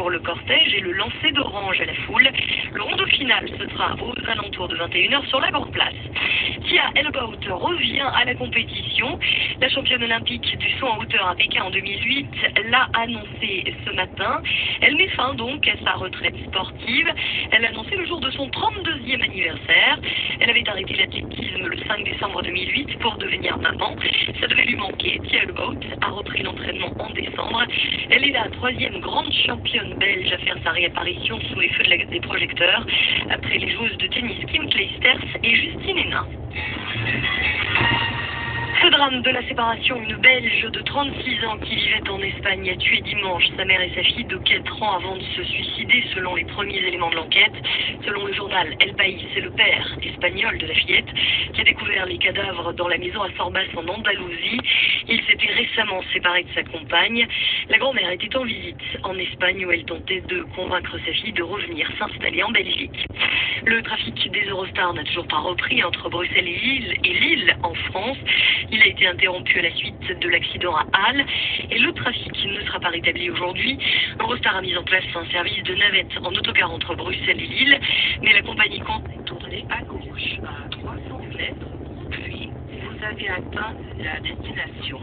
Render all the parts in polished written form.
pour le cortège et le lancer d'orange à la foule. Le rondo final, ce sera aux alentours de 21h sur la Grande Place. Tia Elbaut revient à la compétition. La championne olympique du saut en hauteur à Pékin en 2008 l'a annoncé ce matin. Elle met fin donc à sa retraite sportive. Elle l'a annoncé le jour de son 32e anniversaire. Elle avait arrêté l'athlétisme le 5 décembre 2008 pour devenir maman. Ça devait lui manquer. Tia Elbaut a repris l'entraînement en décembre. Elle est la 3e grande championne belge à faire sa réapparition sous les feux des projecteurs, après les joueuses de tennis Kim Clijsters et Justine Henin. Ce drame de la séparation, une Belge de 36 ans qui vivait en Espagne a tué dimanche sa mère et sa fille de 4 ans avant de se suicider, selon les premiers éléments de l'enquête. Selon le journal El País, c'est le père espagnol de la fillette qui a découvert les cadavres dans la maison à Sorbas en Andalousie. Il s'était récemment séparé de sa compagne. La grand-mère était en visite en Espagne où elle tentait de convaincre sa fille de revenir s'installer en Belgique. Le trafic des Eurostars n'a toujours pas repris entre Bruxelles et Lille en France. Il a été interrompu à la suite de l'accident à Halle et le trafic ne sera pas rétabli aujourd'hui. Eurostar a mis en place un service de navette en autocar entre Bruxelles et Lille, mais la compagnie compte tourner à gauche à 300 mètres, puis vous avez atteint la destination.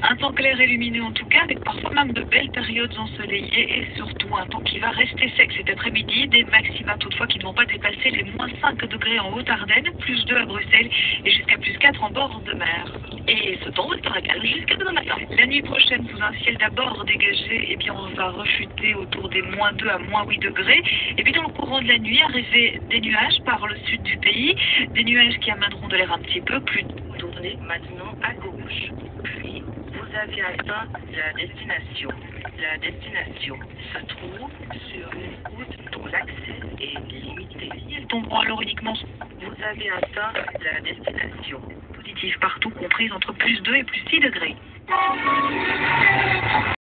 Un temps clair et lumineux en tout cas, avec parfois même de belles périodes ensoleillées et surtout un temps qui va rester sec cet après-midi, des maxima toutefois qui ne vont pas dépasser les moins 5 degrés en Haute-Ardenne, plus 2 à Bruxelles et jusqu'à plus 4 en bord de mer. Et ce temps restera calme jusqu'à demain matin. La nuit prochaine, sous un ciel d'abord dégagé, eh bien on va rechuter autour des moins 2 à moins 8 degrés. Et puis dans le courant de la nuit, arriver des nuages par le sud du pays, des nuages qui amèneront de l'air un petit peu plus. Tournez maintenant à gauche. Puis, vous avez atteint la destination. La destination se trouve sur une route dont l'accès est limité. Elles tomberont alors uniquement. Vous avez atteint la destination. Positif partout, comprise entre plus 2 et plus 6 degrés.